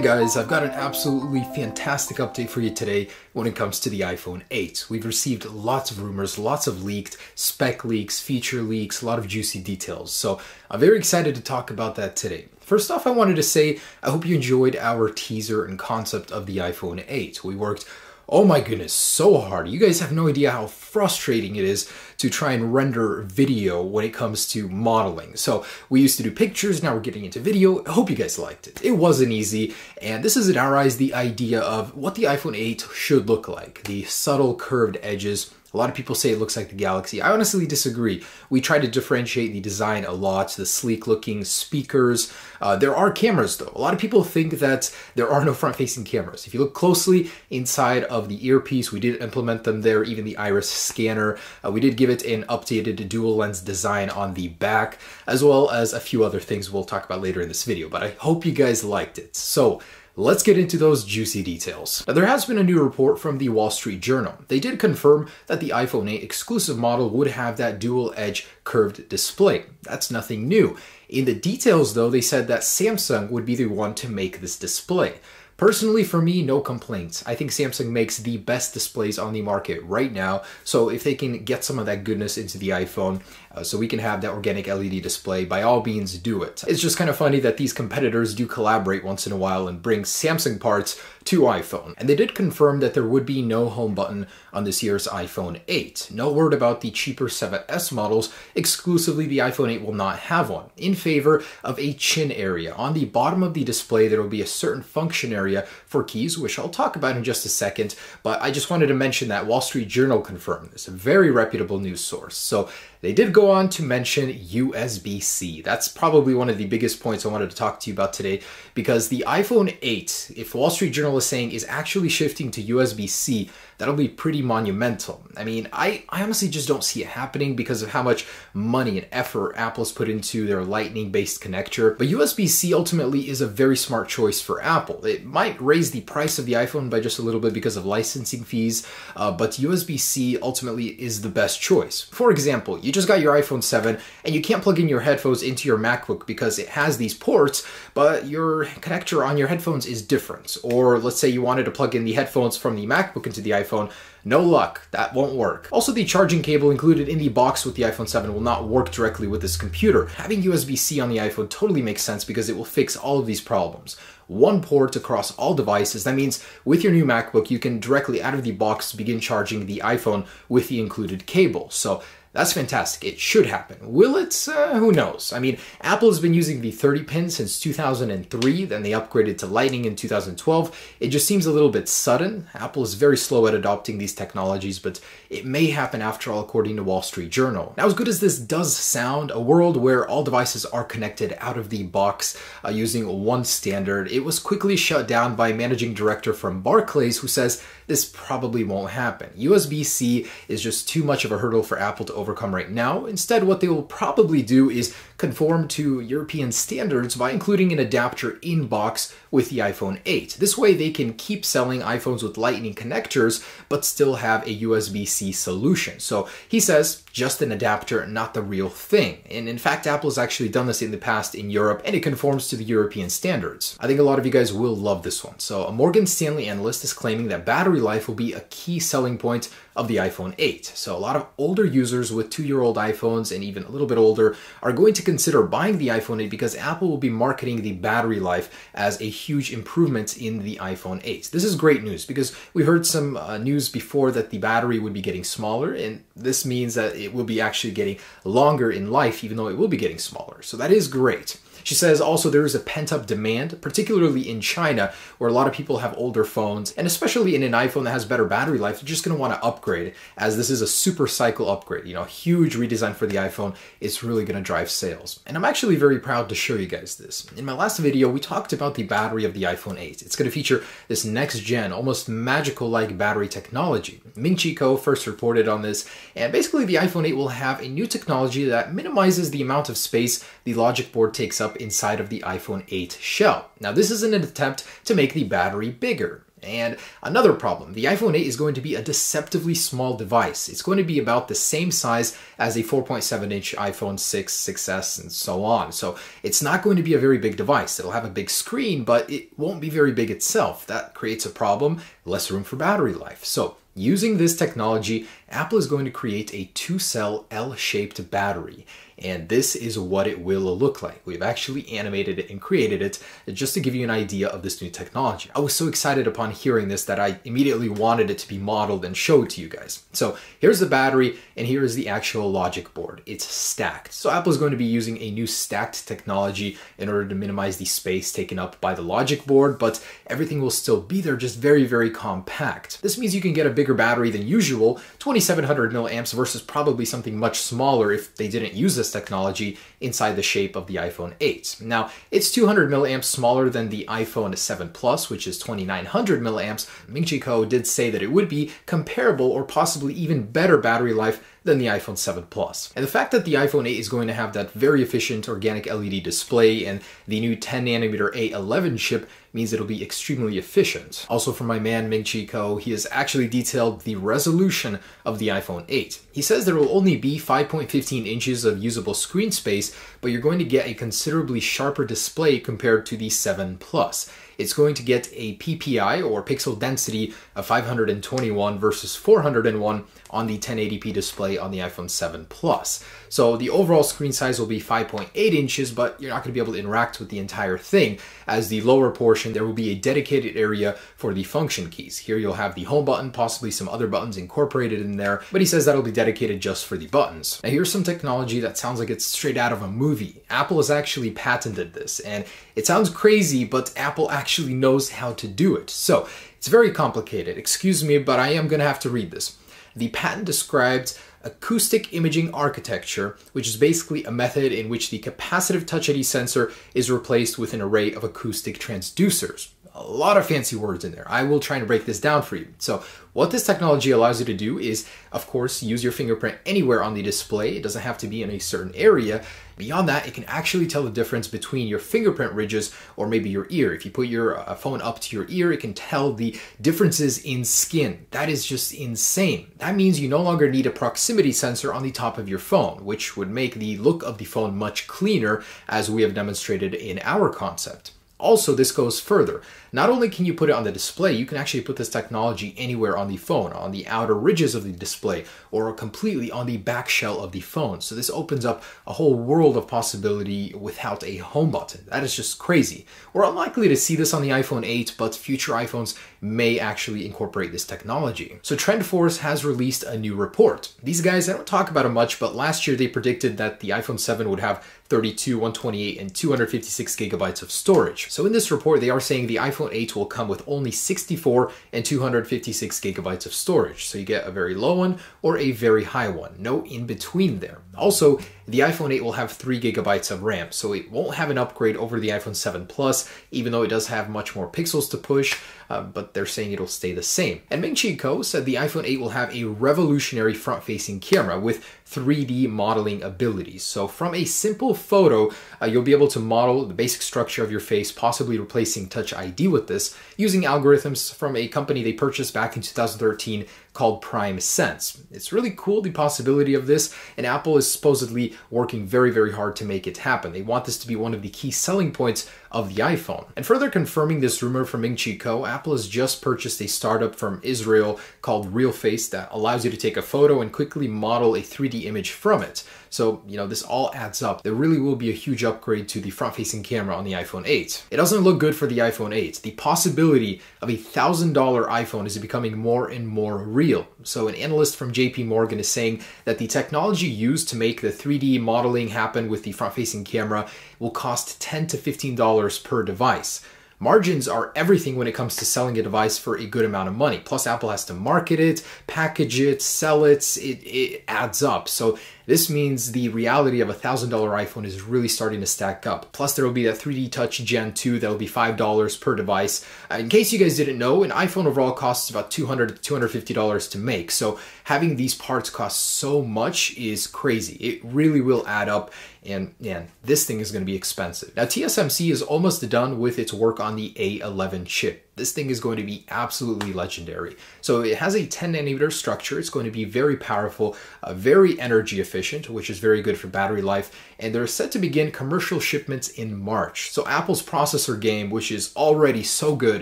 guys, I've got an absolutely fantastic update for you today when it comes to the iPhone 8. We've received lots of rumors, lots of leaked spec leaks, feature leaks, a lot of juicy details. So I'm very excited to talk about that today. First off, I wanted to say I hope you enjoyed our teaser and concept of the iPhone 8. We worked, oh my goodness, so hard. You guys have no idea how frustrating it is to try and render video when it comes to modeling. So we used to do pictures, now we're getting into video. I hope you guys liked it. It wasn't easy, and this is in our eyes the idea of what the iPhone 8 should look like. The subtle curved edges. A lot of people say it looks like the Galaxy. I honestly disagree. We try to differentiate the design a lot, the sleek looking speakers. There are cameras though. A lot of people think that there are no front-facing cameras. If you look closely inside of the earpiece, we did implement them there, even the iris scanner. We did give it an updated dual lens design on the back, as well as a few other things we'll talk about later in this video, but I hope you guys liked it. So let's get into those juicy details. Now, there has been a new report from the Wall Street Journal. They did confirm that the iPhone 8 exclusive model would have that dual edge curved display. That's nothing new. In the details though, they said that Samsung would be the one to make this display. Personally, for me, no complaints. I think Samsung makes the best displays on the market right now. So if they can get some of that goodness into the iPhone, so we can have that organic LED display, by all means do it. It's just kind of funny that these competitors do collaborate once in a while and bring Samsung parts to iPhone. And they did confirm that there would be no home button on this year's iPhone 8. No word about the cheaper 7S models. Exclusively, the iPhone 8 will not have one, in favor of a chin area. On the bottom of the display, there will be a certain function area for keys, which I'll talk about in just a second, but I just wanted to mention that Wall Street Journal confirmed this, a very reputable news source. So they did go on to mention USB-C. That's probably one of the biggest points I wanted to talk to you about today, because the iPhone 8, if Wall Street Journal is saying, is actually shifting to USB-C, that'll be pretty monumental. I mean, I honestly just don't see it happening because of how much money and effort Apple's put into their Lightning-based connector. But USB-C ultimately is a very smart choice for Apple. It might raise the price of the iPhone by just a little bit because of licensing fees, but USB-C ultimately is the best choice. For example, you just got your iPhone 7 and you can't plug in your headphones into your MacBook because it has these ports, but your connector on your headphones is different. Or let's say you wanted to plug in the headphones from the MacBook into the iPhone. No luck, that won't work. Also, the charging cable included in the box with the iPhone 7 will not work directly with this computer. Having USB-C on the iPhone totally makes sense because it will fix all of these problems. One port across all devices. That means with your new MacBook, you can directly out of the box begin charging the iPhone with the included cable. So that's fantastic. It should happen. Will it? Who knows? I mean, Apple has been using the 30-pin since 2003, then they upgraded to Lightning in 2012. It just seems a little bit sudden. Apple is very slow at adopting these technologies, but it may happen after all, according to Wall Street Journal. Now, as good as this does sound, a world where all devices are connected out of the box using one standard, it was quickly shut down by a managing director from Barclays who says this probably won't happen. USB-C is just too much of a hurdle for Apple to overcome right now. Instead, what they will probably do is conform to European standards by including an adapter in box with the iPhone 8. This way they can keep selling iPhones with Lightning connectors, but still have a USB-C solution. So he says, just an adapter, not the real thing. And in fact, Apple has actually done this in the past in Europe, and it conforms to the European standards. I think a lot of you guys will love this one. So a Morgan Stanley analyst is claiming that battery life will be a key selling point of the iPhone 8. So a lot of older users with 2-year-old iPhones and even a little bit older are going to consider buying the iPhone 8 because Apple will be marketing the battery life as a huge improvement in the iPhone 8. This is great news because we heard some news before that the battery would be getting smaller, and this means that it will be actually getting longer in life even though it will be getting smaller. So that is great. She says also there is a pent-up demand, particularly in China, where a lot of people have older phones, and especially in an iPhone that has better battery life, they're just going to want to upgrade, as this is a super cycle upgrade. You know, huge redesign for the iPhone. It's really going to drive sales. And I'm actually very proud to show you guys this. In my last video, we talked about the battery of the iPhone 8. It's going to feature this next-gen, almost magical-like battery technology. Ming Chi Kuo first reported on this, and basically the iPhone 8 will have a new technology that minimizes the amount of space the logic board takes up inside of the iPhone 8 shell. Now, this is in an attempt to make the battery bigger. And another problem, the iPhone 8 is going to be a deceptively small device. It's going to be about the same size as a 4.7-inch iPhone 6, 6S, and so on. So it's not going to be a very big device. It'll have a big screen, but it won't be very big itself. That creates a problem, less room for battery life. So using this technology, Apple is going to create a 2-cell L-shaped battery. And this is what it will look like. We've actually animated it and created it just to give you an idea of this new technology. I was so excited upon hearing this that I immediately wanted it to be modeled and showed to you guys. So here's the battery and here is the actual logic board. It's stacked. So Apple is going to be using a new stacked technology in order to minimize the space taken up by the logic board, but everything will still be there, just very, very compact. This means you can get a bigger battery than usual, 2700 milliamps versus probably something much smaller if they didn't use this technology inside the shape of the iPhone 8. Now, it's 200 milliamps smaller than the iPhone 7 Plus, which is 2900 milliamps. Ming-Chi Kuo did say that it would be comparable or possibly even better battery life than the iPhone 7 Plus. And the fact that the iPhone 8 is going to have that very efficient organic LED display and the new 10nm A11 chip means it'll be extremely efficient. Also from my man Ming-Chi Kuo, he has actually detailed the resolution of the iPhone 8. He says there will only be 5.15 inches of usable screen space, but you're going to get a considerably sharper display compared to the 7 Plus. It's going to get a PPI, or pixel density, of 521 versus 401 on the 1080p display on the iPhone 7 Plus. So the overall screen size will be 5.8 inches, but you're not going to be able to interact with the entire thing. As the lower portion, there will be a dedicated area for the function keys. Here you'll have the home button, possibly some other buttons incorporated in there, but he says that'll be dedicated just for the buttons. Now here's some technology that sounds like it's straight out of a movie. Apple has actually patented this, and it sounds crazy, but Apple actually knows how to do it. So it's very complicated. Excuse me, but I am going to have to read this. The patent describes acoustic imaging architecture, which is basically a method in which the capacitive Touch ID sensor is replaced with an array of acoustic transducers. A lot of fancy words in there. I will try to break this down for you. So what this technology allows you to do is, of course, use your fingerprint anywhere on the display. It doesn't have to be in a certain area. Beyond that, it can actually tell the difference between your fingerprint ridges or maybe your ear. If you put your phone up to your ear, it can tell the differences in skin. That is just insane. That means you no longer need a proximity sensor on the top of your phone, which would make the look of the phone much cleaner, as we have demonstrated in our concept. Also, this goes further. Not only can you put it on the display, you can actually put this technology anywhere on the phone, on the outer ridges of the display, or completely on the back shell of the phone. So this opens up a whole world of possibility without a home button. That is just crazy. We're unlikely to see this on the iPhone 8, but future iPhones may actually incorporate this technology. So TrendForce has released a new report. These guys, I don't talk about it much, but last year they predicted that the iPhone 7 would have 32, 128, and 256 gigabytes of storage. So in this report, they are saying the iPhone 8 will come with only 64 and 256 gigabytes of storage. So you get a very low one or a very high one. No in between there. Also, the iPhone 8 will have 3 gigabytes of RAM, so it won't have an upgrade over the iPhone 7 Plus, even though it does have much more pixels to push, but they're saying it'll stay the same. And Ming-Chi Kuo said the iPhone 8 will have a revolutionary front-facing camera with 3D modeling abilities. So from a simple photo, you'll be able to model the basic structure of your face, possibly replacing Touch ID with this, using algorithms from a company they purchased back in 2013 called Prime Sense. It's really cool, the possibility of this, and Apple is supposedly working very, very hard to make it happen. They want this to be one of the key selling points of the iPhone. And further confirming this rumor from Ming-Chi Kuo, Apple has just purchased a startup from Israel called RealFace that allows you to take a photo and quickly model a 3D image from it. So, this all adds up. There really will be a huge upgrade to the front-facing camera on the iPhone 8. It doesn't look good for the iPhone 8. The possibility of a $1,000 iPhone is becoming more and more real. So an analyst from JP Morgan is saying that the technology used to make the 3D modeling happen with the front-facing camera will cost $10 to $15 per device. Margins are everything when it comes to selling a device for a good amount of money. Plus, Apple has to market it, package it, sell it. It adds up. So this means the reality of a $1,000 iPhone is really starting to stack up. Plus, there will be that 3D Touch Gen 2 that will be $5 per device. In case you guys didn't know, an iPhone overall costs about $200 to $250 to make. So having these parts cost so much is crazy. It really will add up. And man, this thing is going to be expensive. Now, TSMC is almost done with its work on the A11 chip. this thing is going to be absolutely legendary. So it has a 10 nanometer structure. It's going to be very powerful, very energy efficient, which is very good for battery life. And they're set to begin commercial shipments in March. So Apple's processor game, which is already so good,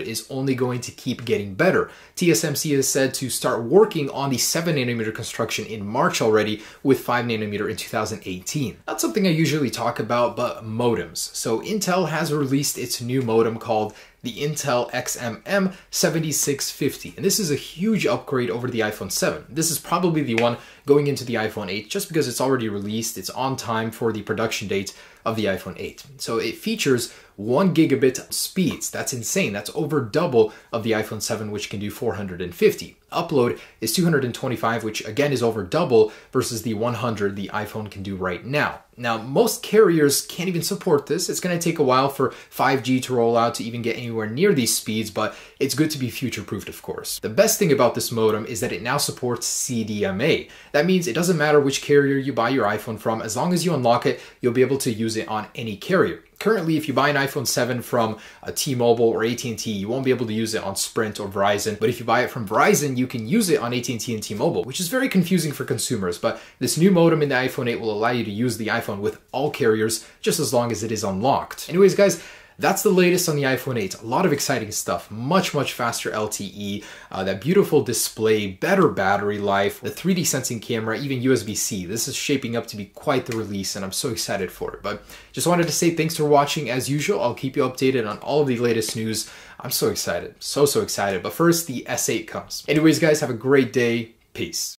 is only going to keep getting better. TSMC is said to start working on the 7 nanometer construction in March already, with 5 nanometer in 2018. Not something I usually talk about, but modems. So Intel has released its new modem called the Intel XMM 7650. And this is a huge upgrade over the iPhone 7. This is probably the one going into the iPhone 8 just because it's already released. It's on time for the production date of the iPhone 8. So it features 1 gigabit speeds. That's insane. That's over double of the iPhone 7, which can do 450. Upload is 225, which again is over double versus the 100 the iPhone can do right now. Now, most carriers can't even support this. It's going to take a while for 5G to roll out to even get anywhere near these speeds, but it's good to be future-proofed, of course. The best thing about this modem is that it now supports CDMA. That means it doesn't matter which carrier you buy your iPhone from, as long as you unlock it, you'll be able to use it on any carrier. Currently, if you buy an iPhone 7 from T-Mobile or AT&T, you won't be able to use it on Sprint or Verizon. But if you buy it from Verizon, you can use it on AT&T and T-Mobile, which is very confusing for consumers. But this new modem in the iPhone 8 will allow you to use the iPhone with all carriers, just as long as it is unlocked. Anyways, guys, that's the latest on the iPhone 8. A lot of exciting stuff. Much faster LTE, that beautiful display, better battery life, the 3D sensing camera, even USB-C. This is shaping up to be quite the release, and I'm so excited for it. But just wanted to say thanks for watching. As usual, I'll keep you updated on all of the latest news. I'm so excited. So excited. But first, the S8 comes. Anyways, guys, have a great day. Peace.